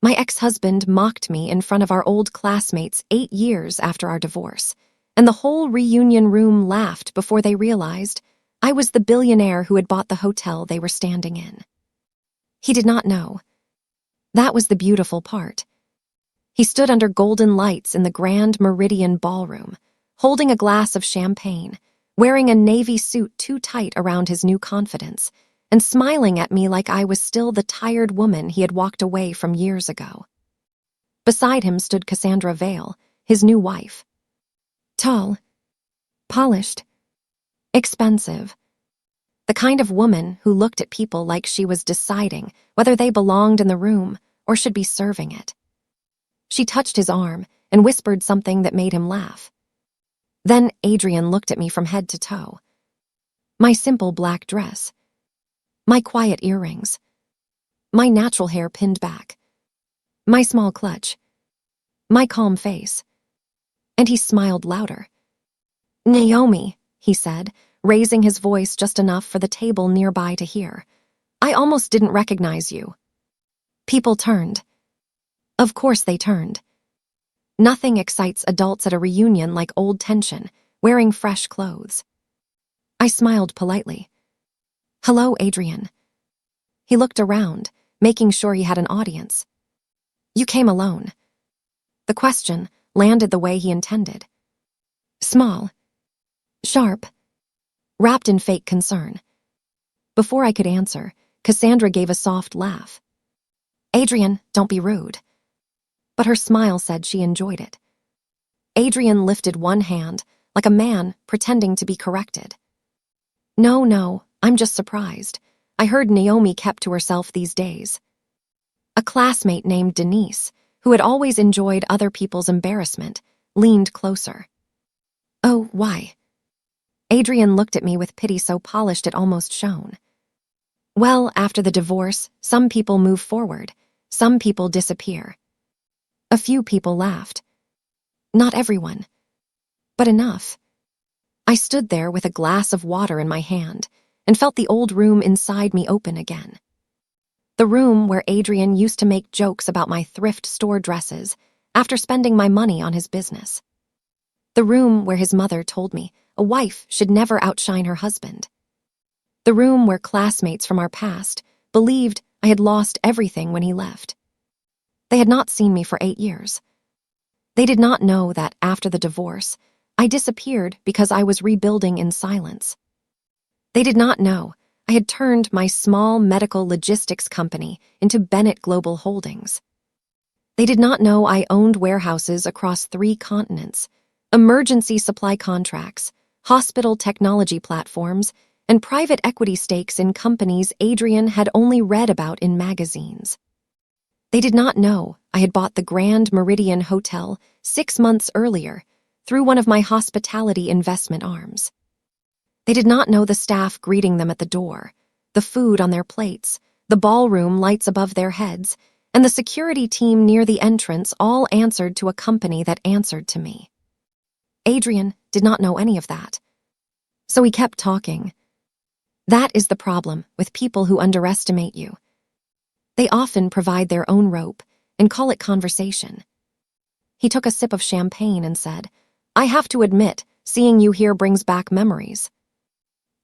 My ex-husband mocked me in front of our old classmates 8 years after our divorce, and the whole reunion room laughed before they realized I was the billionaire who had bought the hotel they were standing in. He did not know. That was the beautiful part. He stood under golden lights in the Grand Meridian Ballroom, holding a glass of champagne, wearing a navy suit too tight around his new confidence, and smiling at me like I was still the tired woman he had walked away from years ago. Beside him stood Cassandra Vale, his new wife. Tall, polished, expensive. The kind of woman who looked at people like she was deciding whether they belonged in the room or should be serving it. She touched his arm and whispered something that made him laugh. Then Adrian looked at me from head to toe. My simple black dress, my quiet earrings, my natural hair pinned back, my small clutch, my calm face. And he smiled louder. "Naomi," he said, raising his voice just enough for the table nearby to hear. "I almost didn't recognize you." People turned. Of course they turned. Nothing excites adults at a reunion like old tension, wearing fresh clothes. I smiled politely. "Hello, Adrian." He looked around, making sure he had an audience. "You came alone." The question landed the way he intended. Small, sharp, wrapped in fake concern. Before I could answer, Cassandra gave a soft laugh. "Adrian, don't be rude." But her smile said she enjoyed it. Adrian lifted one hand, like a man pretending to be corrected. No, I'm just surprised. I heard Naomi kept to herself these days." A classmate named Denise, who had always enjoyed other people's embarrassment, leaned closer. "Oh, why?" Adrian looked at me with pity so polished it almost shone. "Well, after the divorce, some people move forward, some people disappear. A few people laughed. Not everyone, but enough." I stood there with a glass of water in my hand and felt the old room inside me open again. The room where Adrian used to make jokes about my thrift store dresses after spending my money on his business. The room where his mother told me a wife should never outshine her husband. The room where classmates from our past believed I had lost everything when he left. They had not seen me for 8 years. They did not know that after the divorce, I disappeared because I was rebuilding in silence. They did not know I had turned my small medical logistics company into Bennett Global Holdings. They did not know I owned warehouses across 3 continents, emergency supply contracts, hospital technology platforms, and private equity stakes in companies Adrian had only read about in magazines. They did not know I had bought the Grand Meridian Hotel 6 months earlier through one of my hospitality investment arms. They did not know the staff greeting them at the door, the food on their plates, the ballroom lights above their heads, and the security team near the entrance all answered to a company that answered to me. Adrian did not know any of that. So he kept talking. That is the problem with people who underestimate you. They often provide their own rope and call it conversation. He took a sip of champagne and said, "I have to admit, seeing you here brings back memories."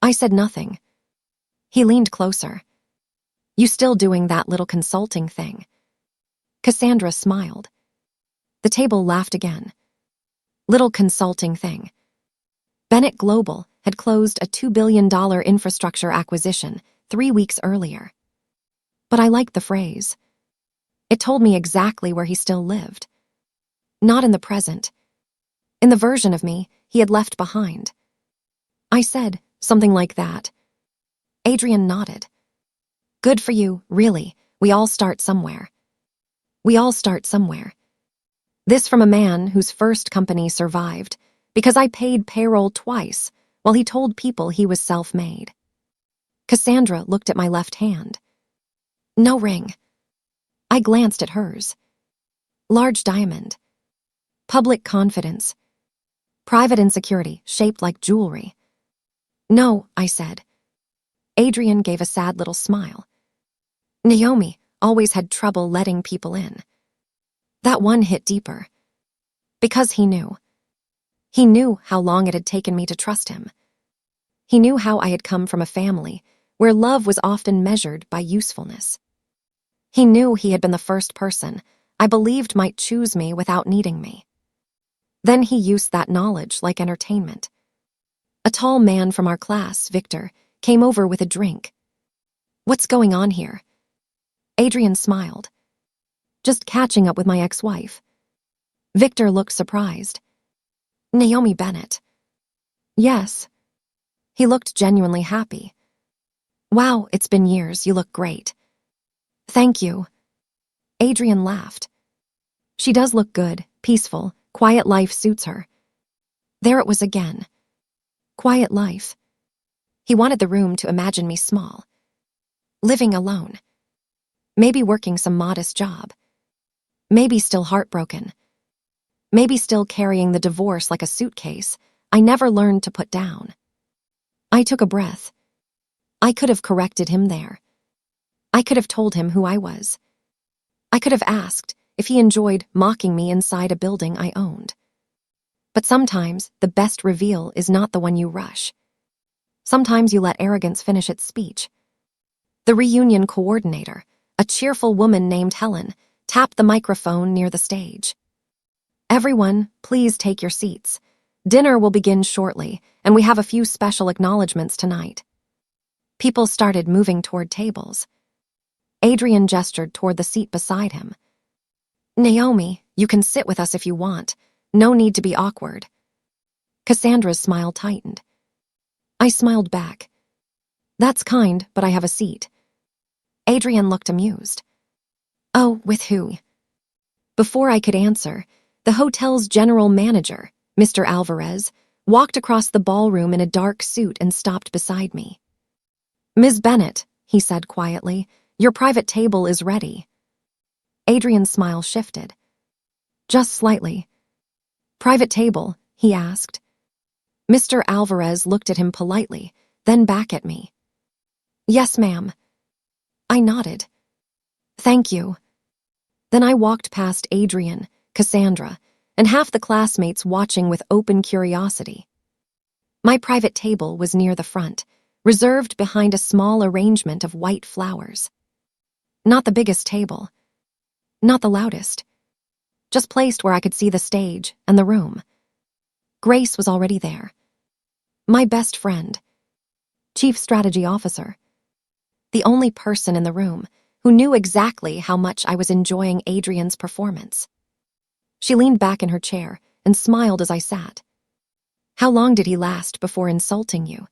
I said nothing. He leaned closer. "You still doing that little consulting thing?" Cassandra smiled. The table laughed again. Little consulting thing. Bennett Global had closed a $2 billion infrastructure acquisition 3 weeks earlier. But I liked the phrase. It told me exactly where he still lived. Not in the present. In the version of me he had left behind. I said something like that. Adrian nodded. "Good for you, really. We all start somewhere." We all start somewhere. This from a man whose first company survived because I paid payroll twice while he told people he was self-made. Cassandra looked at my left hand. No ring. I glanced at hers. Large diamond. Public confidence. Private insecurity shaped like jewelry. "No," I said. Adrian gave a sad little smile. "Naomi, always had trouble letting people in. That one hit deeper. Because he knew. He knew how long it had taken me to trust him. He knew how I had come from a family where love was often measured by usefulness. He knew he had been the first person I believed might choose me without needing me. Then he used that knowledge like entertainment. A tall man from our class, Victor, came over with a drink. "What's going on here?" Adrian smiled. "Just catching up with my ex-wife." Victor looked surprised. "Naomi Bennett." "Yes." He looked genuinely happy. "Wow, it's been years. You look great." "Thank you." Adrian laughed. "She does look good, peaceful, quiet life suits her." There it was again. Quiet life. He wanted the room to imagine me small. Living alone. Maybe working some modest job. Maybe still heartbroken. Maybe still carrying the divorce like a suitcase I never learned to put down. I took a breath. I could have corrected him there. I could have told him who I was. I could have asked if he enjoyed mocking me inside a building I owned. But sometimes the best reveal is not the one you rush. Sometimes you let arrogance finish its speech. The reunion coordinator, a cheerful woman named Helen, tapped the microphone near the stage. "Everyone, please take your seats. Dinner will begin shortly, and we have a few special acknowledgments tonight." People started moving toward tables. Adrian gestured toward the seat beside him. "Naomi, you can sit with us if you want. No need to be awkward." Cassandra's smile tightened. I smiled back. "That's kind, but I have a seat." Adrian looked amused. "Oh, with who?" Before I could answer, the hotel's general manager, Mr. Alvarez, walked across the ballroom in a dark suit and stopped beside me. "Ms. Bennett," he said quietly, "your private table is ready." Adrian's smile shifted. Just slightly. "Private table?" he asked. Mr. Alvarez looked at him politely, then back at me. "Yes, ma'am." I nodded. "Thank you." Then I walked past Adrian, Cassandra, and half the classmates watching with open curiosity. My private table was near the front, reserved behind a small arrangement of white flowers. Not the biggest table. Not the loudest. Just placed where I could see the stage and the room. Grace was already there. My best friend. Chief Strategy Officer. The only person in the room who knew exactly how much I was enjoying Adrian's performance. She leaned back in her chair and smiled as I sat. "How long did he last before insulting you?"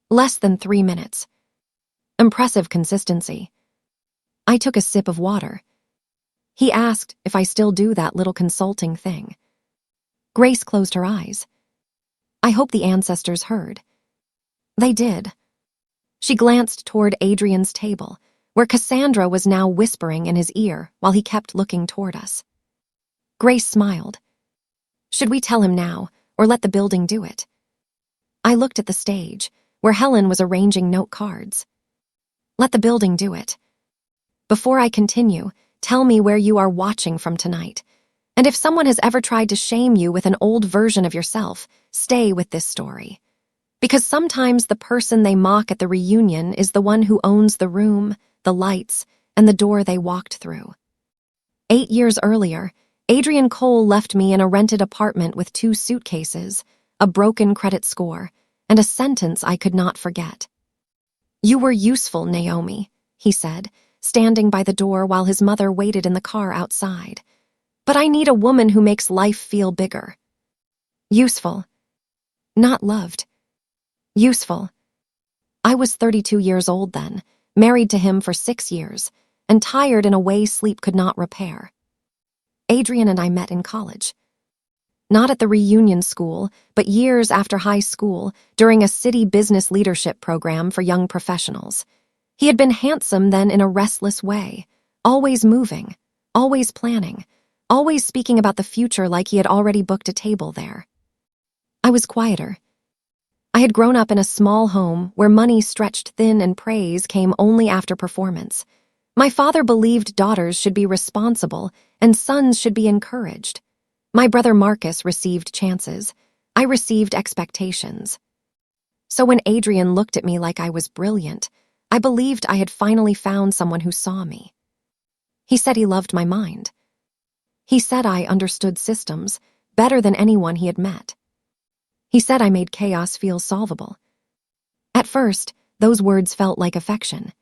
"Less than 3 minutes." "Impressive consistency." I took a sip of water. He asked if I still do that little consulting thing. Grace closed her eyes. I hope the ancestors heard. They did. She glanced toward Adrian's table, where Cassandra was now whispering in his ear while he kept looking toward us. Grace smiled. "Should we tell him now, or let the building do it?" I looked at the stage, where Helen was arranging note cards. "Let the building do it. Before I continue, tell me where you are watching from tonight. And if someone has ever tried to shame you with an old version of yourself, stay with this story. Because sometimes the person they mock at the reunion is the one who owns the room, the lights, and the door they walked through." 8 years earlier, Adrian Cole left me in a rented apartment with 2 suitcases, a broken credit score, and a sentence I could not forget. "You were useful, Naomi," he said, standing by the door while his mother waited in the car outside. "But I need a woman who makes life feel bigger." Useful. Not loved. Useful. I was 32 years old then, married to him for 6 years, and tired in a way sleep could not repair. Adrian and I met in college. Not at the reunion school, but years after high school, during a city business leadership program for young professionals. He had been handsome then in a restless way, always moving, always planning, always speaking about the future like he had already booked a table there. I was quieter. I had grown up in a small home where money stretched thin and praise came only after performance. My father believed daughters should be responsible and sons should be encouraged. My brother Marcus received chances. I received expectations. So when Adrian looked at me like I was brilliant, I believed I had finally found someone who saw me. He said he loved my mind. He said I understood systems better than anyone he had met. He said I made chaos feel solvable. At first, those words felt like affection.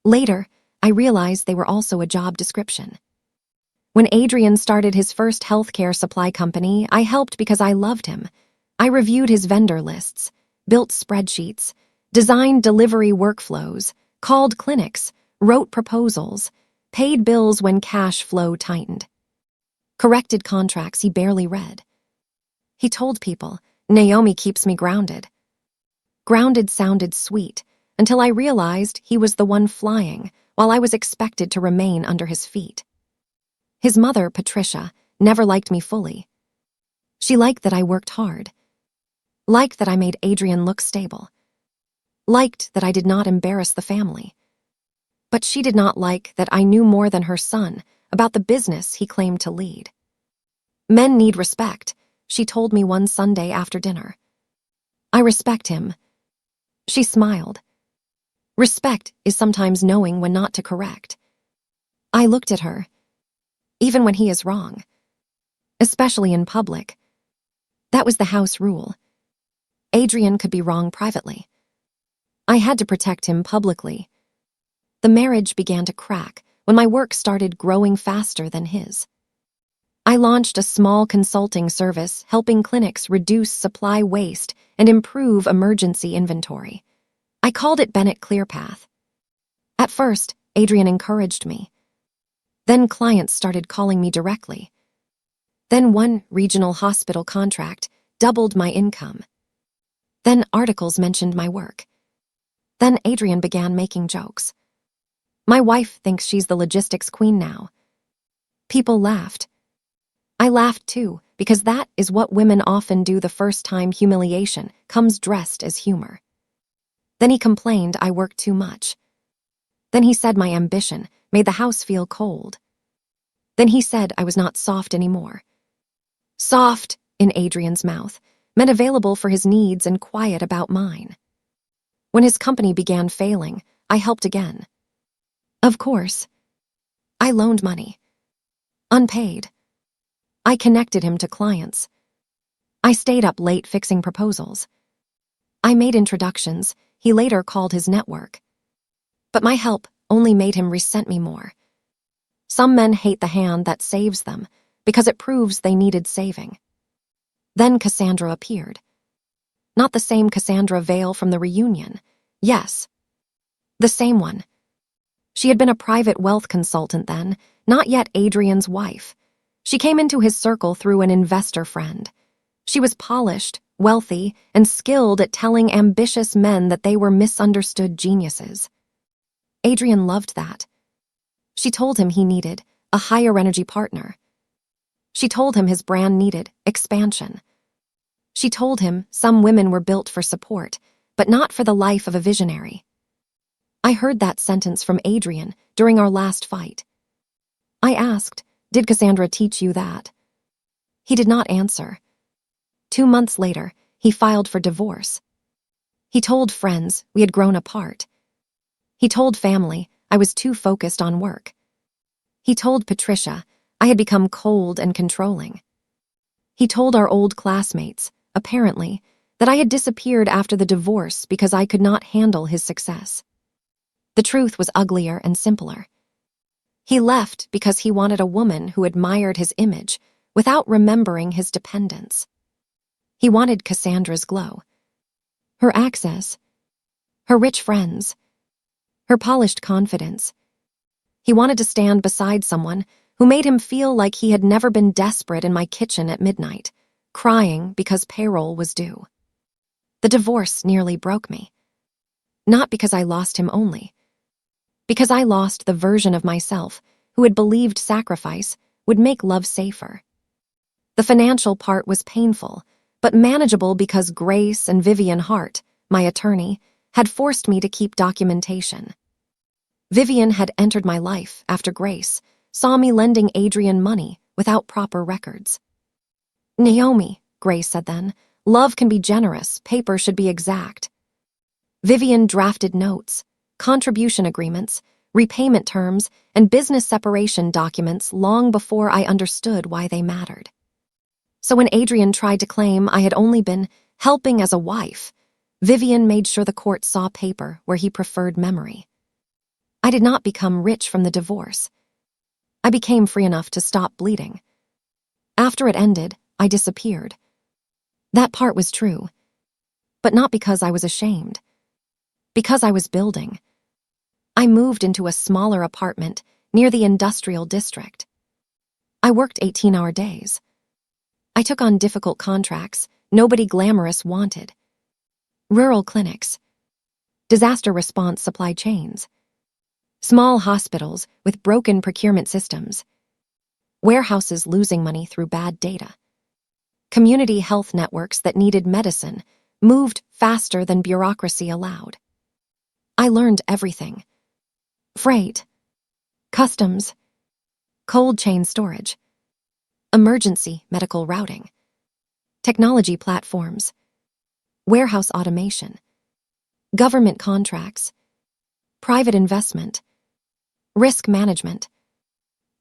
Later, I realized they were also a job description. When Adrian started his first healthcare supply company, I helped because I loved him. I reviewed his vendor lists, built spreadsheets, designed delivery workflows, called clinics, wrote proposals, paid bills when cash flow tightened, corrected contracts he barely read. He told people, "Naomi keeps me grounded." Grounded sounded sweet until I realized he was the one flying while I was expected to remain under his feet. His mother, Patricia, never liked me fully. She liked that I worked hard, liked that I made Adrian look stable, liked that I did not embarrass the family. But she did not like that I knew more than her son about the business he claimed to lead. "Men need respect," she told me one Sunday after dinner. "I respect him." She smiled. Respect is sometimes knowing when not to correct. I looked at her. Even when he is wrong, especially in public. That was the house rule. Adrian could be wrong privately. I had to protect him publicly. The marriage began to crack when my work started growing faster than his. I launched a small consulting service helping clinics reduce supply waste and improve emergency inventory. I called it Bennett ClearPath. At first, Adrian encouraged me. Then clients started calling me directly. Then one regional hospital contract doubled my income. Then articles mentioned my work. Then Adrian began making jokes. "My wife thinks she's the logistics queen now." People laughed. I laughed too, because that is what women often do the first time humiliation comes dressed as humor. Then he complained I worked too much. Then he said my ambition made the house feel cold. Then he said I was not soft anymore. Soft, in Adrian's mouth, meant available for his needs and quiet about mine. When his company began failing, I helped again. Of course. I loaned money. Unpaid. I connected him to clients. I stayed up late fixing proposals. I made introductions he later called his network. But my help only made him resent me more. Some men hate the hand that saves them because it proves they needed saving. Then Cassandra appeared. Not the same Cassandra Vale from the reunion. Yes, the same one. She had been a private wealth consultant then, not yet Adrian's wife. She came into his circle through an investor friend. She was polished, wealthy, and skilled at telling ambitious men that they were misunderstood geniuses. Adrian loved that. She told him he needed a higher energy partner. She told him his brand needed expansion. She told him some women were built for support, but not for the life of a visionary. I heard that sentence from Adrian during our last fight. I asked, "Did Cassandra teach you that?" He did not answer. 2 months later, he filed for divorce. He told friends we had grown apart. He told family I was too focused on work. He told Patricia I had become cold and controlling. He told our old classmates, apparently, that I had disappeared after the divorce because I could not handle his success. The truth was uglier and simpler. He left because he wanted a woman who admired his image without remembering his dependence. He wanted Cassandra's glow, her access, her rich friends, her polished confidence. He wanted to stand beside someone who made him feel like he had never been desperate in my kitchen at midnight, crying because payroll was due. The divorce nearly broke me. Not because I lost him only, because I lost the version of myself who had believed sacrifice would make love safer. The financial part was painful, but manageable because Grace and Vivian Hart, my attorney, had forced me to keep documentation. Vivian had entered my life after Grace saw me lending Adrian money without proper records. "Naomi," Grace said then, "love can be generous, paper should be exact." Vivian drafted notes, contribution agreements, repayment terms, and business separation documents long before I understood why they mattered. So when Adrian tried to claim I had only been helping as a wife, Vivian made sure the court saw paper where he preferred memory. I did not become rich from the divorce. I became free enough to stop bleeding. After it ended, I disappeared. That part was true, but not because I was ashamed. Because I was building. I moved into a smaller apartment near the industrial district. I worked 18-hour days. I took on difficult contracts nobody glamorous wanted. Rural clinics. Disaster response supply chains. Small hospitals with broken procurement systems. Warehouses losing money through bad data. Community health networks that needed medicine moved faster than bureaucracy allowed. I learned everything. Freight. Customs. Cold chain storage. Emergency medical routing. Technology platforms. Warehouse automation. Government contracts. Private investment. Risk management.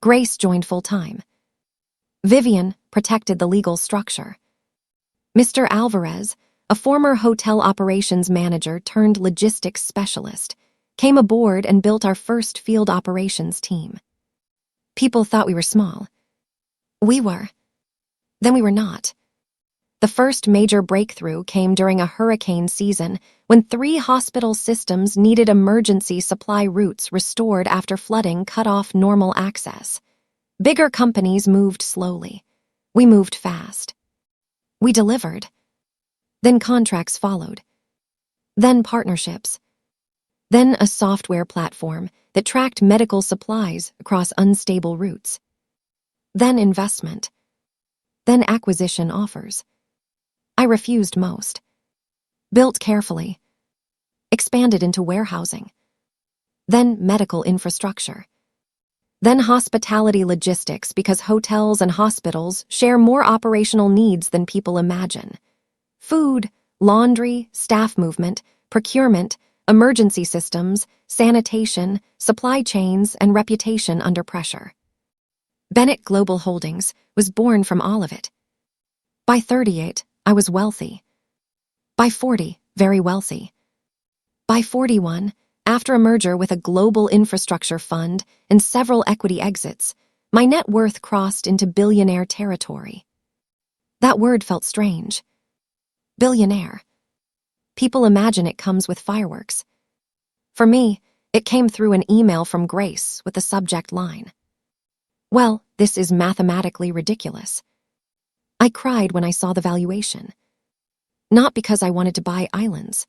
Grace joined full-time. Vivian protected the legal structure. Mr. Alvarez, a former hotel operations manager turned logistics specialist, came aboard and built our first field operations team. People thought we were small. We were. Then we were not. The first major breakthrough came during a hurricane season when 3 hospital systems needed emergency supply routes restored after flooding cut off normal access. Bigger companies moved slowly. We moved fast. We delivered. Then contracts followed. Then partnerships. Then a software platform that tracked medical supplies across unstable routes. Then investment. Then acquisition offers. I refused most. Built carefully. Expanded into warehousing. Then medical infrastructure. Then hospitality logistics because hotels and hospitals share more operational needs than people imagine. Food, laundry, staff movement, procurement, emergency systems, sanitation, supply chains, and reputation under pressure. Bennett Global Holdings was born from all of it. By 38, I was wealthy. By 40, very wealthy. By 41, after a merger with a global infrastructure fund and several equity exits, my net worth crossed into billionaire territory. That word felt strange. Billionaire. People imagine it comes with fireworks. For me, it came through an email from Grace with the subject line, "Well, this is mathematically ridiculous." I cried when I saw the valuation. Not because I wanted to buy islands.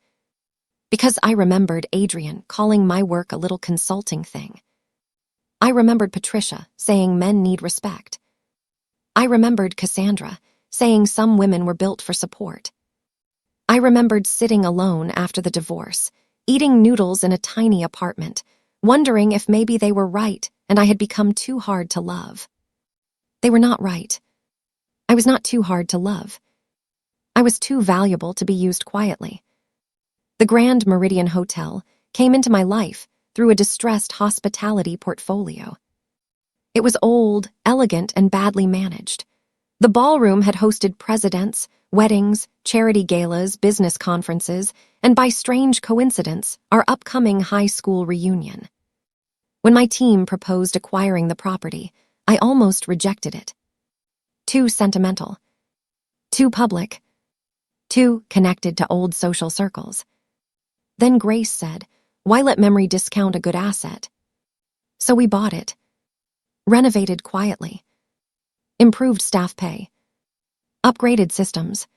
Because I remembered Adrian calling my work a little consulting thing. I remembered Patricia saying men need respect. I remembered Cassandra saying some women were built for support. I remembered sitting alone after the divorce, eating noodles in a tiny apartment, wondering if maybe they were right and I had become too hard to love. They were not right. I was not too hard to love. I was too valuable to be used quietly. The Grand Meridian Hotel came into my life through a distressed hospitality portfolio. It was old, elegant, and badly managed. The ballroom had hosted presidents, weddings, charity galas, business conferences, and by strange coincidence, our upcoming high school reunion. When my team proposed acquiring the property, I almost rejected it. Too sentimental. Too public. Too connected to old social circles. Then Grace said, "Why let memory discount a good asset?" So we bought it. Renovated quietly. Improved staff pay. Upgraded systems.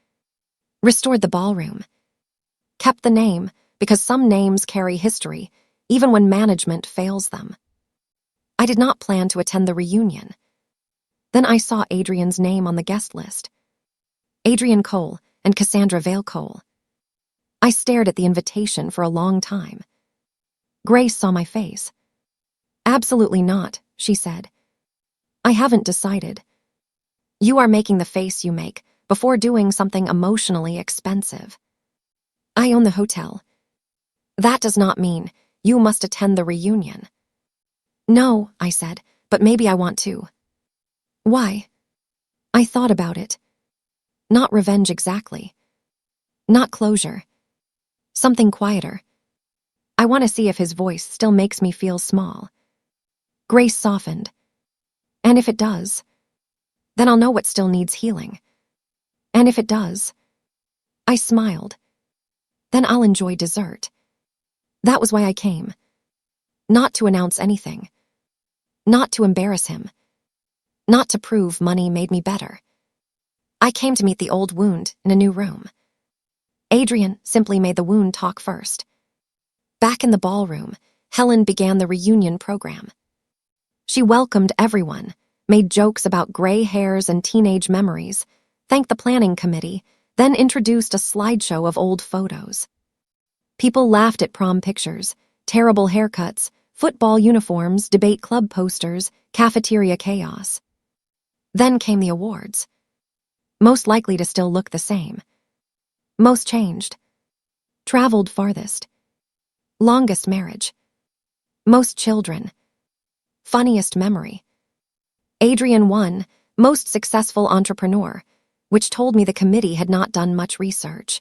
Restored the ballroom. Kept the name because some names carry history, even when management fails them. I did not plan to attend the reunion. Then I saw Adrian's name on the guest list. Adrian Cole and Cassandra Vale Cole. I stared at the invitation for a long time. Grace saw my face. Absolutely not, she said. I haven't decided. You are making the face you make before doing something emotionally expensive. I own the hotel. That does not mean you must attend the reunion. No, I said, but maybe I want to. Why? I thought about it. Not revenge exactly. Not closure. Something quieter. I want to see if his voice still makes me feel small. Grace softened. And if it does, then I'll know what still needs healing. And if it does, I smiled. Then I'll enjoy dessert. That was why I came. Not to announce anything. Not to embarrass him. Not to prove money made me better. I came to meet the old wound in a new room. Adrian simply made the wound talk first. Back in the ballroom, Helen began the reunion program. She welcomed everyone, made jokes about gray hairs and teenage memories, thanked the planning committee, then introduced a slideshow of old photos. People laughed at prom pictures, terrible haircuts, football uniforms, debate club posters, cafeteria chaos. Then came the awards. Most likely to still look the same. Most changed. Traveled farthest. Longest marriage. Most children. Funniest memory. Adrian won, most successful entrepreneur, which told me the committee had not done much research.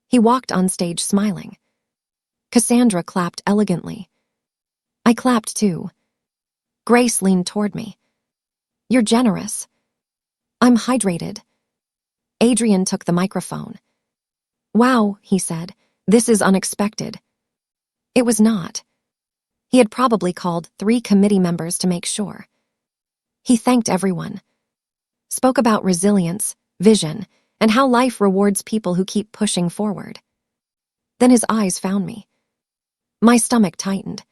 He walked on stage smiling. Cassandra clapped elegantly. I clapped too. Grace leaned toward me. You're generous. I'm hydrated. Adrian took the microphone. Wow, he said, this is unexpected. It was not. He had probably called 3 committee members to make sure. He thanked everyone. Spoke about resilience, vision, and how life rewards people who keep pushing forward. Then his eyes found me. My stomach tightened.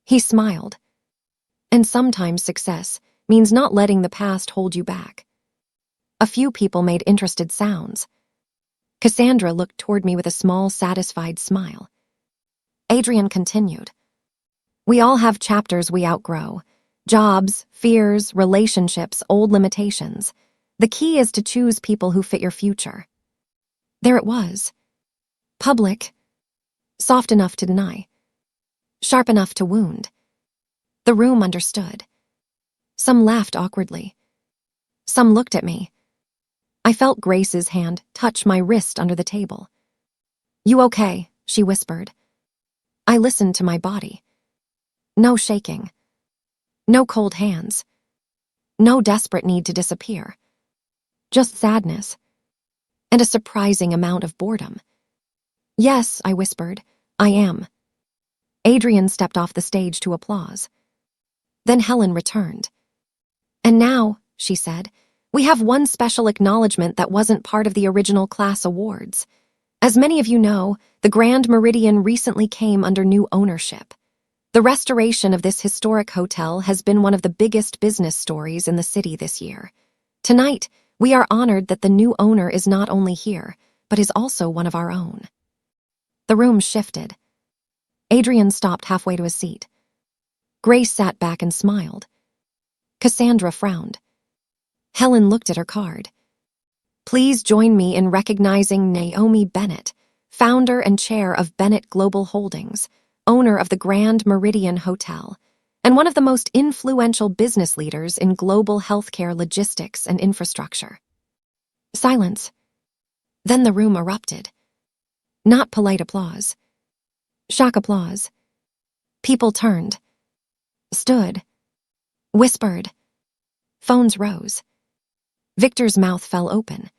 He smiled. And sometimes success means not letting the past hold you back. A few people made interested sounds. Cassandra looked toward me with a small, satisfied smile. Adrian continued. We all have chapters we outgrow. Jobs, fears, relationships, old limitations. The key is to choose people who fit your future. There it was. Public. Soft enough to deny. Sharp enough to wound. The room understood. Some laughed awkwardly. Some looked at me. I felt Grace's hand touch my wrist under the table. You okay? She whispered. I listened to my body. No shaking. No cold hands. No desperate need to disappear. Just sadness. And a surprising amount of boredom. Yes, I whispered. I am. Adrian stepped off the stage to applause. Then Helen returned. And now, she said, we have one special acknowledgement that wasn't part of the original class awards. As many of you know, the Grand Meridian recently came under new ownership. The restoration of this historic hotel has been one of the biggest business stories in the city this year. Tonight, we are honored that the new owner is not only here, but is also one of our own. The room shifted. Adrian stopped halfway to his seat. Grace sat back and smiled. Cassandra frowned. Helen looked at her card. Please join me in recognizing Naomi Bennett, founder and chair of Bennett Global Holdings, owner of the Grand Meridian Hotel, and one of the most influential business leaders in global healthcare logistics and infrastructure. Silence. Then the room erupted. Not polite applause. Shock applause. People turned. Stood. Whispered. Phones rose. Victor's mouth fell open.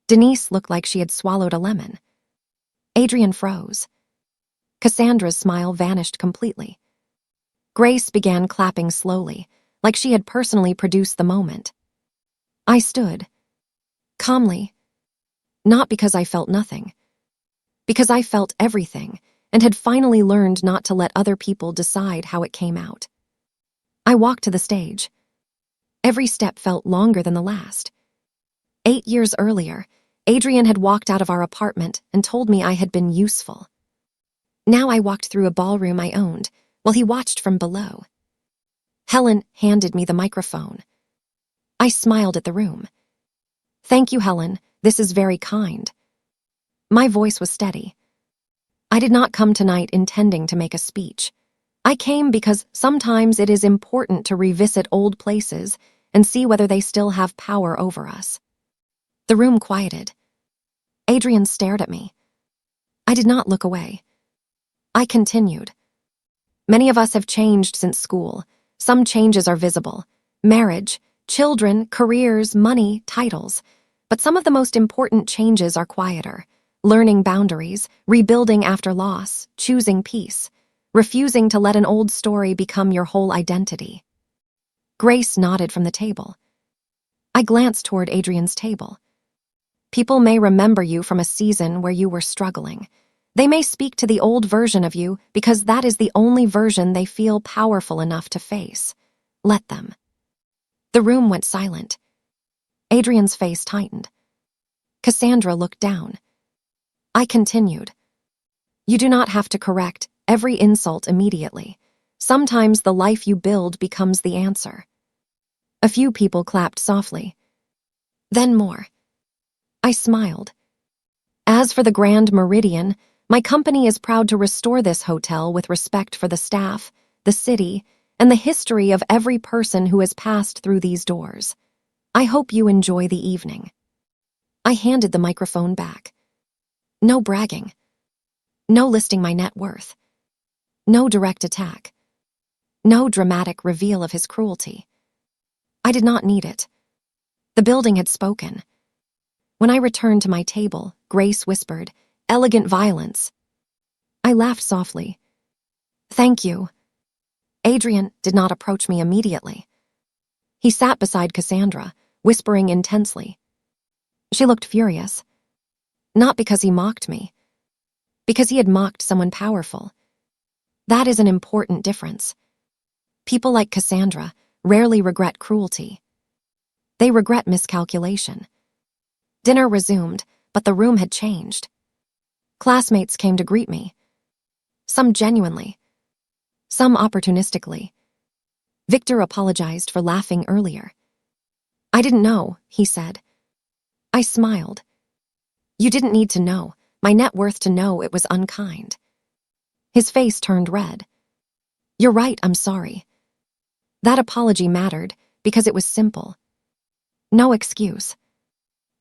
Denise looked like she had swallowed a lemon. Adrian froze. Cassandra's smile vanished completely. Grace began clapping slowly, like she had personally produced the moment. I stood. Calmly. Not because I felt nothing. Because I felt everything, and had finally learned not to let other people decide how it came out. I walked to the stage. Every step felt longer than the last. 8 years earlier, Adrian had walked out of our apartment and told me I had been useful. Now I walked through a ballroom I owned, while he watched from below. Helen handed me the microphone. I smiled at the room. "Thank you, Helen. This is very kind." My voice was steady. I did not come tonight intending to make a speech. I came because sometimes it is important to revisit old places and see whether they still have power over us. The room quieted. Adrian stared at me. I did not look away. I continued. "Many of us have changed since school. Some changes are visible. Marriage, children, careers, money, titles. But some of the most important changes are quieter. Learning boundaries, rebuilding after loss, choosing peace, refusing to let an old story become your whole identity." Grace nodded from the table. I glanced toward Adrian's table. "People may remember you from a season where you were struggling. They may speak to the old version of you because that is the only version they feel powerful enough to face. Let them." The room went silent. Adrian's face tightened. Cassandra looked down. I continued. "You do not have to correct every insult immediately. Sometimes the life you build becomes the answer." A few people clapped softly. Then more. I smiled. "As for the Grand Meridian, my company is proud to restore this hotel with respect for the staff, the city, and the history of every person who has passed through these doors. I hope you enjoy the evening." I handed the microphone back. No bragging. No listing my net worth. No direct attack. No dramatic reveal of his cruelty. I did not need it. The building had spoken. When I returned to my table, Grace whispered, "Elegant violence." I laughed softly. "Thank you." Adrian did not approach me immediately. He sat beside Cassandra, whispering intensely. She looked furious. Not because he mocked me. Because he had mocked someone powerful. That is an important difference. People like Cassandra rarely regret cruelty. They regret miscalculation. Dinner resumed, but the room had changed. Classmates came to greet me. Some genuinely. Some opportunistically. Victor apologized for laughing earlier. "I didn't know," he said. I smiled. "You didn't need to know. My net worth to know it was unkind." His face turned red. "You're right, I'm sorry." That apology mattered because it was simple. No excuse.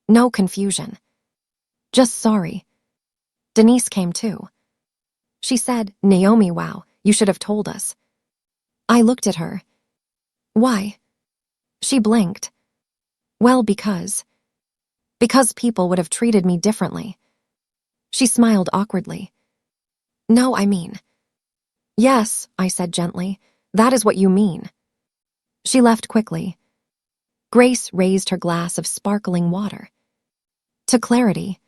No confusion. Just sorry. Denise came too. She said, "Naomi, wow, you should have told us." I looked at her. "Why?" She blinked. "Well, because people would have treated me differently." She smiled awkwardly. "No, I mean." "Yes," I said gently, "that is what you mean." She left quickly. Grace raised her glass of sparkling water. To clarity,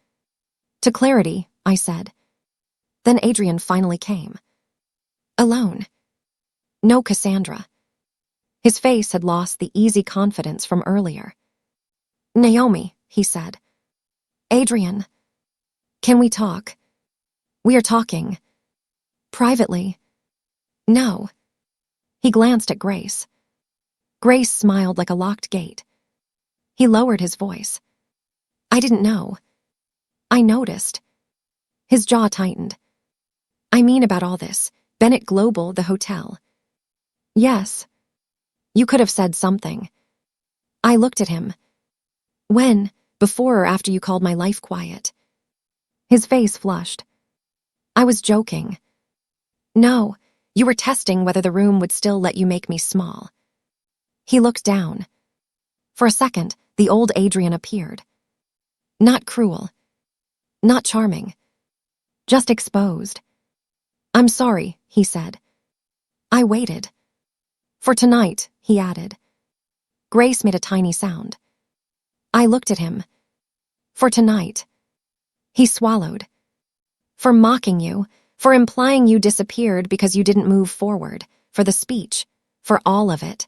I said. Then Adrian finally came. Alone. No Cassandra. His face had lost the easy confidence from earlier. "Naomi," he said. "Adrian, can we talk? We are talking. Privately." "No." He glanced at Grace. Grace smiled like a locked gate. He lowered his voice. "I didn't know." I noticed. His jaw tightened. "I mean about all this. Bennett Global, the hotel." "Yes." "You could have said something." I looked at him. "When? Before or after you called my life quiet?" His face flushed. "I was joking." "No, you were testing whether the room would still let you make me small." He looked down. For a second, the old Adrian appeared. Not cruel. Not charming. Just exposed. "I'm sorry," he said. I waited. "For tonight," he added. Grace made a tiny sound. I looked at him. "For tonight." He swallowed. "For mocking you, for implying you disappeared because you didn't move forward, for the speech, for all of it."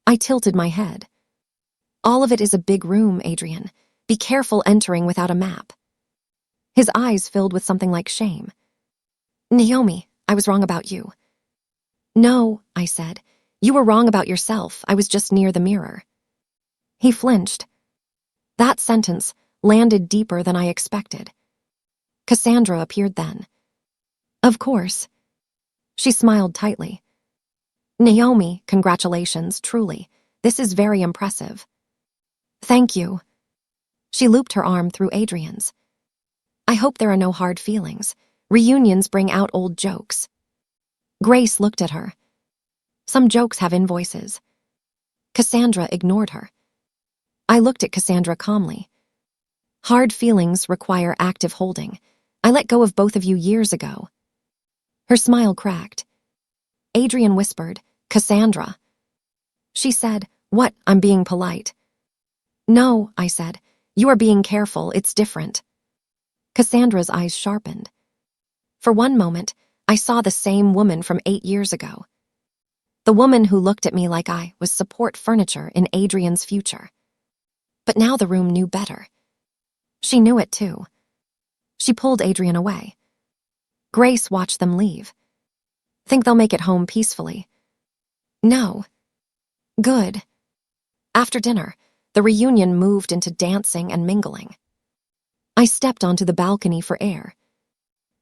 I tilted my head. "All of it is a big room, Adrian. Be careful entering without a map." His eyes filled with something like shame. "Naomi, I was wrong about you." No, I said. You were wrong about yourself. I was just near the mirror. He flinched. That sentence landed deeper than I expected. Cassandra appeared then. Of course. She smiled tightly. Naomi, congratulations, truly. This is very impressive. Thank you. She looped her arm through Adrian's. I hope there are no hard feelings. Reunions bring out old jokes. Grace looked at her. Some jokes have invoices. Cassandra ignored her. I looked at Cassandra calmly. Hard feelings require active holding. I let go of both of you years ago. Her smile cracked. Adrian whispered, Cassandra. She said, What? I'm being polite. No, I said. You are being careful. It's different. Cassandra's eyes sharpened. For one moment, I saw the same woman from 8 years ago. The woman who looked at me like I was support furniture in Adrian's future. But now the room knew better. She knew it too. She pulled Adrian away. Grace watched them leave. Think they'll make it home peacefully? No. Good. After dinner, the reunion moved into dancing and mingling. I stepped onto the balcony for air.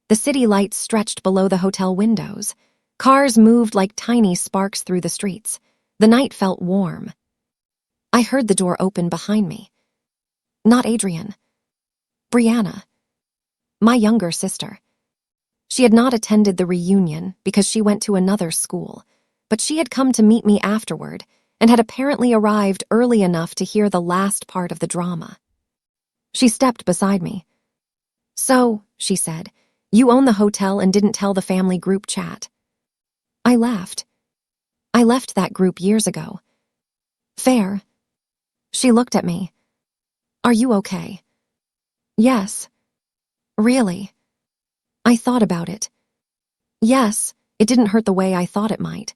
The city lights stretched below the hotel windows. Cars moved like tiny sparks through the streets. The night felt warm. I heard the door open behind me. Not Adrian. Brianna. My younger sister. She had not attended the reunion because she went to another school, but she had come to meet me afterward and had apparently arrived early enough to hear the last part of the drama. She stepped beside me. So, she said, you own the hotel and didn't tell the family group chat. I laughed. I left that group years ago. Fair. She looked at me. Are you okay? Yes. Really? I thought about it. Yes, it didn't hurt the way I thought it might.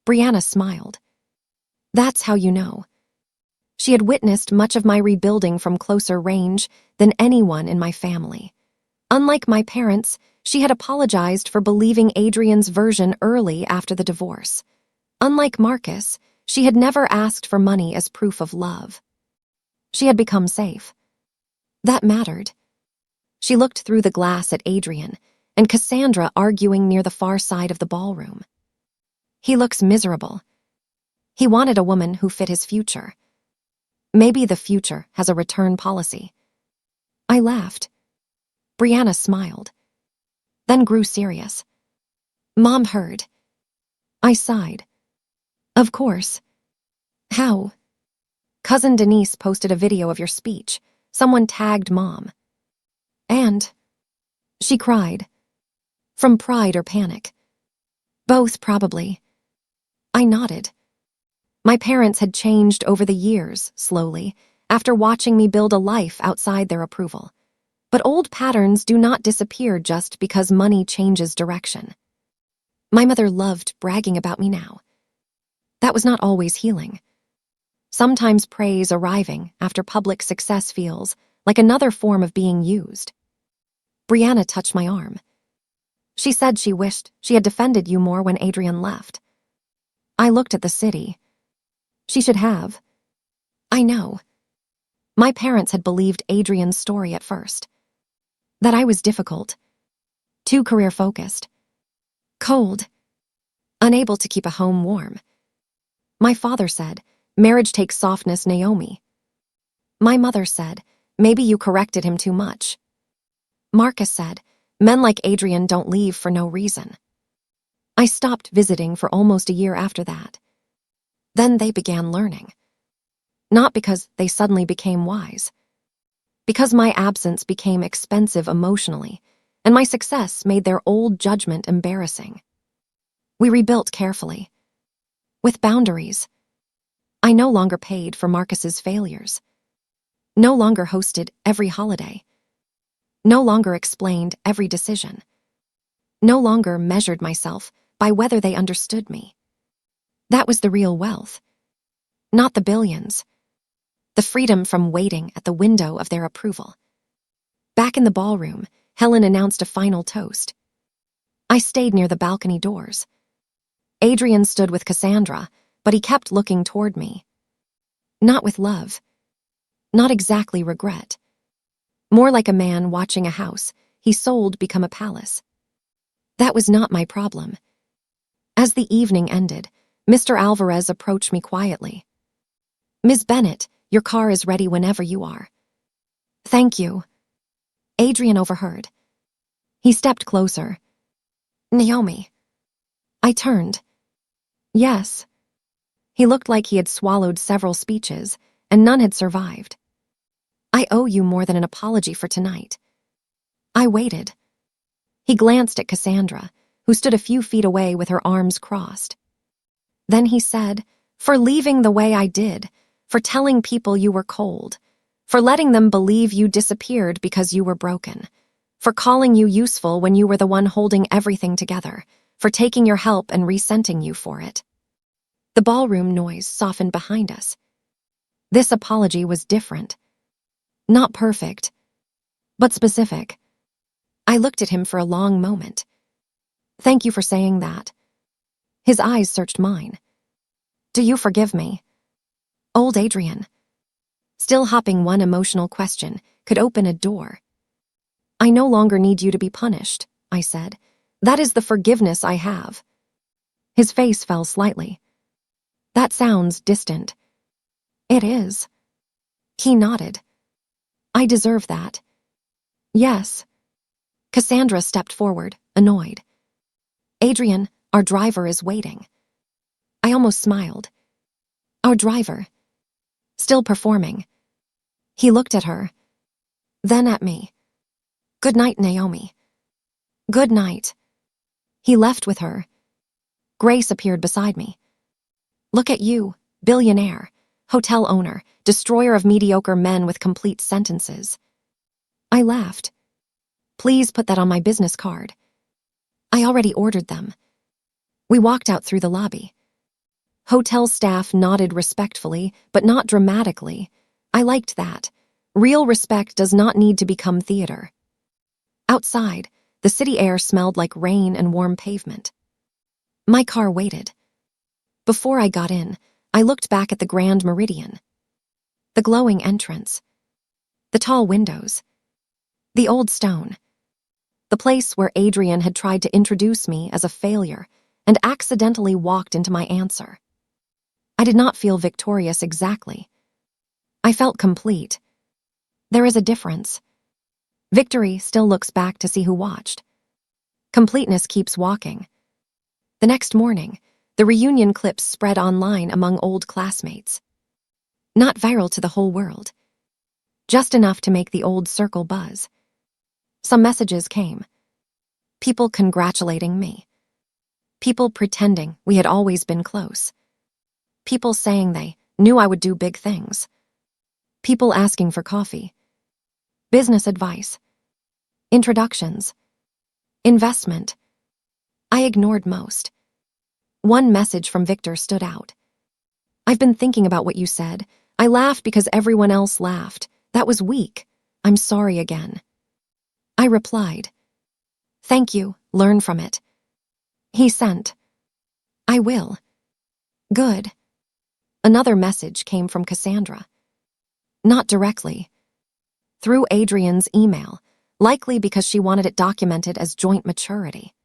Brianna smiled. That's how you know. She had witnessed much of my rebuilding from closer range than anyone in my family. Unlike my parents, she had apologized for believing Adrian's version early after the divorce. Unlike Marcus, she had never asked for money as proof of love. She had become safe. That mattered. She looked through the glass at Adrian and Cassandra arguing near the far side of the ballroom. He looks miserable. He wanted a woman who fit his future. Maybe the future has a return policy. I laughed. Brianna smiled, then grew serious. Mom heard. I sighed. Of course. How? Cousin Denise posted a video of your speech. Someone tagged Mom. And? She cried. From pride or panic? Both, probably. I nodded. My parents had changed over the years, slowly, after watching me build a life outside their approval. But old patterns do not disappear just because money changes direction. My mother loved bragging about me now. That was not always healing. Sometimes praise arriving after public success feels like another form of being used. Brianna touched my arm. She said she wished she had defended you more when Adrian left. I looked at the city. She should have. I know. My parents had believed Adrian's story at first. That I was difficult. Too career-focused. Cold. Unable to keep a home warm. My father said, marriage takes softness, Naomi. My mother said, maybe you corrected him too much. Marcus said, men like Adrian don't leave for no reason. I stopped visiting for almost a year after that. Then they began learning. Not because they suddenly became wise. Because my absence became expensive emotionally, and my success made their old judgment embarrassing. We rebuilt carefully. With boundaries. I no longer paid for Marcus's failures. No longer hosted every holiday. No longer explained every decision. No longer measured myself by whether they understood me. That was the real wealth. Not the billions. The freedom from waiting at the window of their approval. Back in the ballroom, Helen announced a final toast. I stayed near the balcony doors. Adrian stood with Cassandra, but he kept looking toward me. Not with love. Not exactly regret. More like a man watching a house he sold become a palace. That was not my problem. As the evening ended, Mr. Alvarez approached me quietly. "Ms. Bennett, your car is ready whenever you are." "Thank you." Adrian overheard. He stepped closer. "Naomi." I turned. Yes. He looked like he had swallowed several speeches, and none had survived. "I owe you more than an apology for tonight." I waited. He glanced at Cassandra, who stood a few feet away with her arms crossed. Then he said, "For leaving the way I did, for telling people you were cold, for letting them believe you disappeared because you were broken, for calling you useful when you were the one holding everything together, for taking your help and resenting you for it." The ballroom noise softened behind us. This apology was different. Not perfect, but specific. I looked at him for a long moment. "Thank you for saying that." His eyes searched mine. "Do you forgive me?" Old Adrian, still hopping one emotional question, could open a door. "I no longer need you to be punished," I said. "That is the forgiveness I have." His face fell slightly. "That sounds distant." "It is." He nodded. "I deserve that." "Yes." Cassandra stepped forward, annoyed. "Adrian, our driver is waiting." I almost smiled. Our driver. Still performing. He looked at her, then at me. "Good night, Naomi." "Good night." He left with her. Grace appeared beside me. "Look at you, billionaire, hotel owner, destroyer of mediocre men with complete sentences." I laughed. "Please put that on my business card." I already ordered them. We walked out through the lobby. Hotel staff nodded respectfully, but not dramatically. I liked that. Real respect does not need to become theater. Outside, the city air smelled like rain and warm pavement. My car waited. Before I got in, I looked back at the Grand Meridian. The glowing entrance. The tall windows. The old stone. The place where Adrian had tried to introduce me as a failure and accidentally walked into my answer. I did not feel victorious exactly. I felt complete. There is a difference. Victory still looks back to see who watched. Completeness keeps walking. The next morning, the reunion clips spread online among old classmates. Not viral to the whole world. Just enough to make the old circle buzz. Some messages came. People congratulating me. People pretending we had always been close. People saying they knew I would do big things. People asking for coffee. Business advice. Introductions. Investment. I ignored most. One message from Victor stood out. "I've been thinking about what you said. I laughed because everyone else laughed. That was weak. I'm sorry again." I replied, "Thank you, learn from it." He sent, "I will." Good. Another message came from Cassandra. Not directly. Through Adrian's email, likely because she wanted it documented as joint maturity.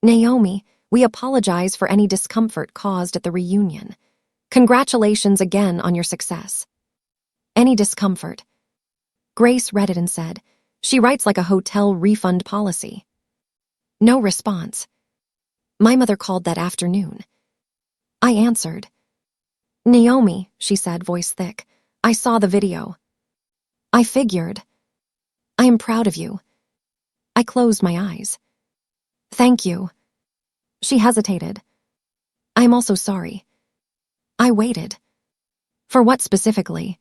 "Naomi, we apologize for any discomfort caused at the reunion. Congratulations again on your success. Any discomfort." Grace read it and said, "She writes like a hotel refund policy." No response. My mother called that afternoon. I answered. "Naomi," she said, voice thick, "I saw the video." I figured. "I am proud of you." I closed my eyes. "Thank you." She hesitated. "I am also sorry." I waited. "For what specifically?"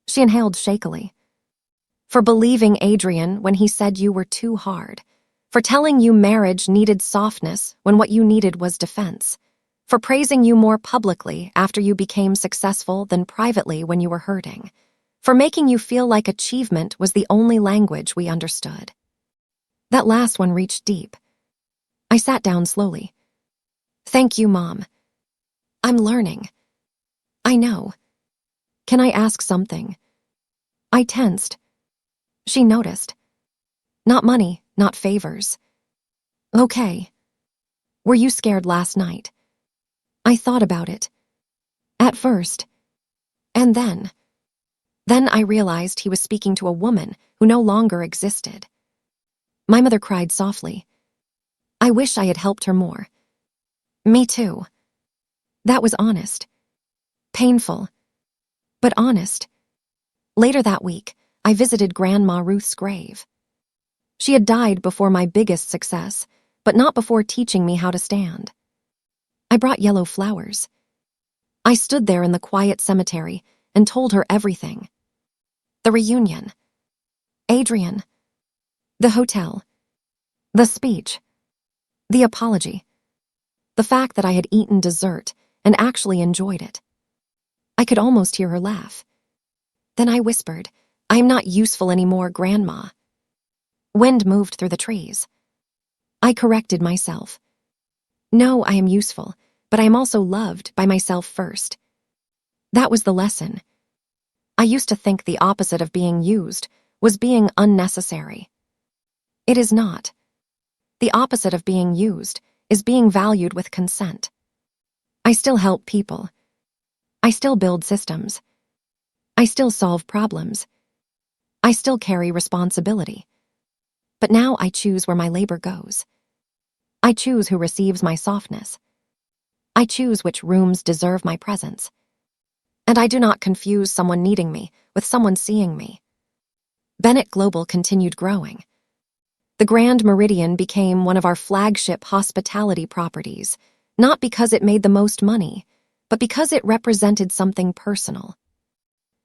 She inhaled shakily. "For believing Adrian when he said you were too hard. For telling you marriage needed softness when what you needed was defense. For praising you more publicly after you became successful than privately when you were hurting. For making you feel like achievement was the only language we understood." That last one reached deep. I sat down slowly. Thank you, Mom. I'm learning. I know. Can I ask something? I tensed. She noticed. Not money, not favors. Okay. Were you scared last night? I thought about it. At first. And then. Then I realized he was speaking to a woman who no longer existed. My mother cried softly. I wish I had helped her more. Me too. That was honest. Painful. But honest. Later that week, I visited Grandma Ruth's grave. She had died before my biggest success, but not before teaching me how to stand. I brought yellow flowers. I stood there in the quiet cemetery and told her everything. The reunion. Adrian. The hotel. The speech. The apology. The fact that I had eaten dessert and actually enjoyed it. I could almost hear her laugh. Then I whispered, I am not useful anymore, Grandma. Wind moved through the trees. I corrected myself. No, I am useful, but I am also loved by myself first. That was the lesson. I used to think the opposite of being used was being unnecessary. It is not. The opposite of being used is being valued with consent. I still help people. I still build systems. I still solve problems. I still carry responsibility. But now I choose where my labor goes. I choose who receives my softness. I choose which rooms deserve my presence. And I do not confuse someone needing me with someone seeing me. Bennett Global continued growing. The Grand Meridian became one of our flagship hospitality properties, not because it made the most money, but because it represented something personal.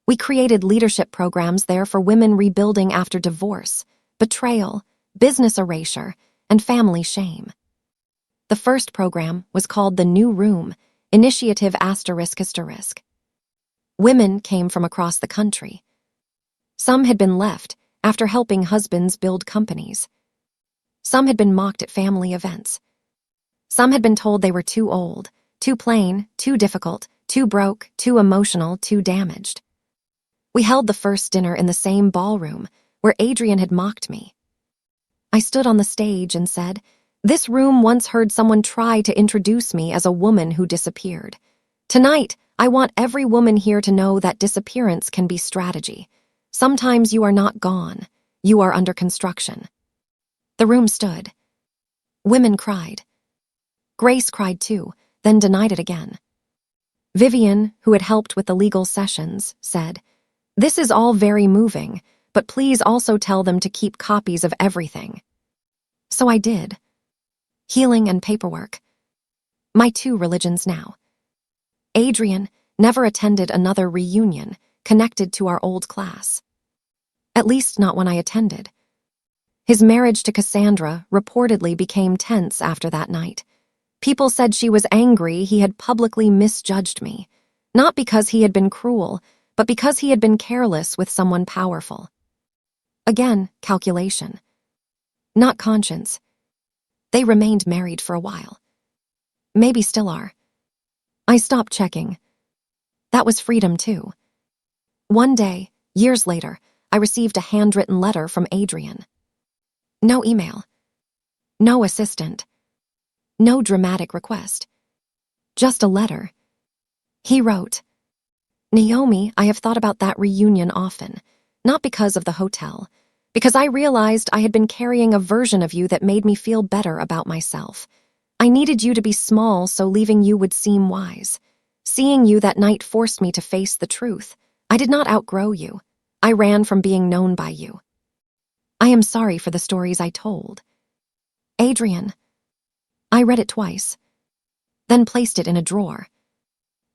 We created leadership programs there for women rebuilding after divorce, betrayal, business erasure, and family shame. The first program was called the New Room Initiative ****. Women came from across the country. Some had been left after helping husbands build companies. Some had been mocked at family events. Some had been told they were too old, too plain, too difficult, too broke, too emotional, too damaged. We held the first dinner in the same ballroom where Adrian had mocked me. I stood on the stage and said, "This room once heard someone try to introduce me as a woman who disappeared. Tonight, I want every woman here to know that disappearance can be strategy. Sometimes you are not gone. You are under construction." The room stood. Women cried. Grace cried too, then denied it again. Vivian, who had helped with the legal sessions, said, "This is all very moving, but please also tell them to keep copies of everything." So I did. Healing and paperwork. My two religions now. Adrian never attended another reunion connected to our old class. At least not when I attended. His marriage to Cassandra reportedly became tense after that night. People said she was angry he had publicly misjudged me, not because he had been cruel, but because he had been careless with someone powerful. Again, calculation. Not conscience. They remained married for a while. Maybe still are. I stopped checking. That was freedom too. One day, years later, I received a handwritten letter from Adrian. No email. No assistant. No dramatic request. Just a letter. He wrote, "Naomi, I have thought about that reunion often, not because of the hotel, because I realized I had been carrying a version of you that made me feel better about myself. I needed you to be small so leaving you would seem wise. Seeing you that night forced me to face the truth. I did not outgrow you. I ran from being known by you. I am sorry for the stories I told. Adrian." I read it twice, then placed it in a drawer.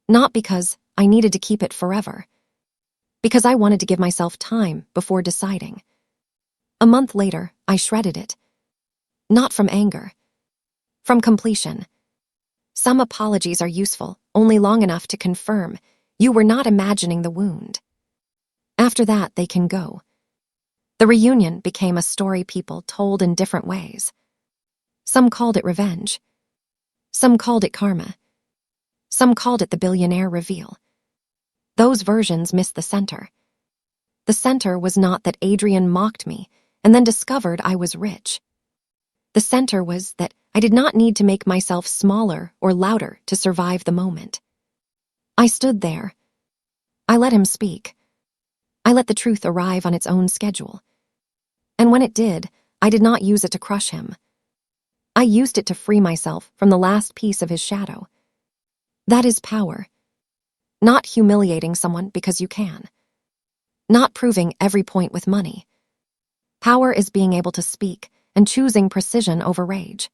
Not because I needed to keep it forever, because I wanted to give myself time before deciding. A month later, I shredded it. Not from anger, from completion. Some apologies are useful only long enough to confirm you were not imagining the wound. After that, they can go. The reunion became a story people told in different ways. Some called it revenge. Some called it karma. Some called it the billionaire reveal. Those versions missed the center. The center was not that Adrian mocked me and then discovered I was rich. The center was that I did not need to make myself smaller or louder to survive the moment. I stood there. I let him speak. I let the truth arrive on its own schedule. And when it did, I did not use it to crush him. I used it to free myself from the last piece of his shadow. That is power. Not humiliating someone because you can. Not proving every point with money. Power is being able to speak and choosing precision over rage.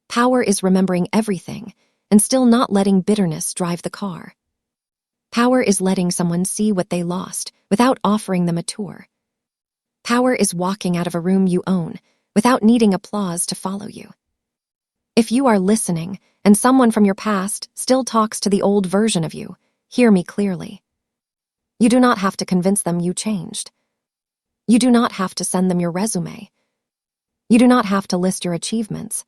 Power is remembering everything and still not letting bitterness drive the car. Power is letting someone see what they lost without offering them a tour. Power is walking out of a room you own without needing applause to follow you. If you are listening and someone from your past still talks to the old version of you, hear me clearly. You do not have to convince them you changed. You do not have to send them your resume. You do not have to list your achievements.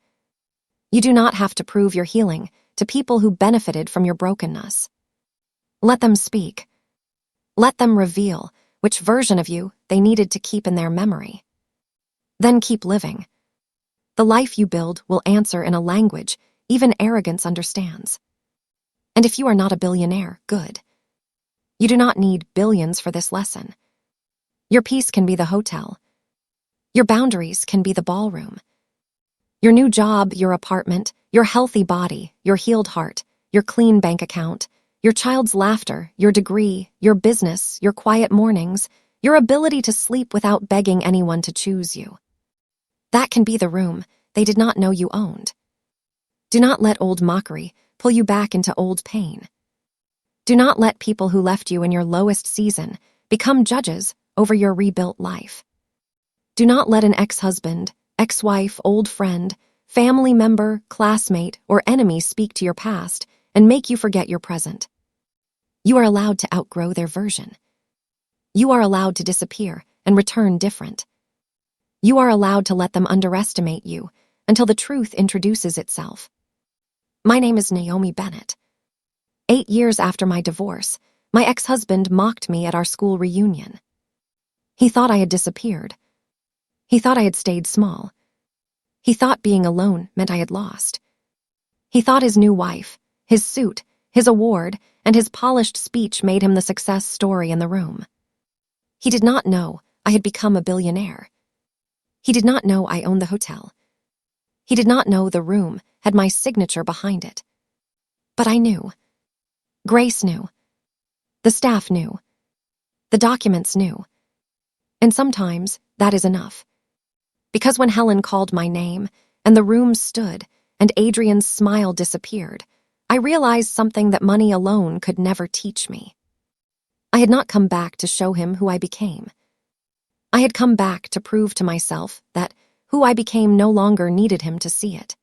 You do not have to prove your healing to people who benefited from your brokenness. Let them speak. Let them reveal which version of you they needed to keep in their memory. Then keep living. The life you build will answer in a language even arrogance understands. And if you are not a billionaire, good. You do not need billions for this lesson. Your peace can be the hotel. Your boundaries can be the ballroom. Your new job, your apartment, your healthy body, your healed heart, your clean bank account, your child's laughter, your degree, your business, your quiet mornings, your ability to sleep without begging anyone to choose you. That can be the room they did not know you owned. Do not let old mockery pull you back into old pain. Do not let people who left you in your lowest season become judges over your rebuilt life. Do not let an ex-husband, ex-wife, old friend, family member, classmate, or enemy speak to your past and make you forget your present. You are allowed to outgrow their version. You are allowed to disappear and return different. You are allowed to let them underestimate you until the truth introduces itself. My name is Naomi Bennett. 8 years after my divorce, my ex-husband mocked me at our school reunion. He thought I had disappeared. He thought I had stayed small. He thought being alone meant I had lost. He thought his new wife, his suit, his award, and his polished speech made him the success story in the room. He did not know I had become a billionaire. He did not know I owned the hotel. He did not know the room had my signature behind it. But I knew. Grace knew. The staff knew. The documents knew. And sometimes that is enough. Because when Helen called my name and the room stood and Adrian's smile disappeared, I realized something that money alone could never teach me. I had not come back to show him who I became. I had come back to prove to myself that who I became no longer needed him to see it.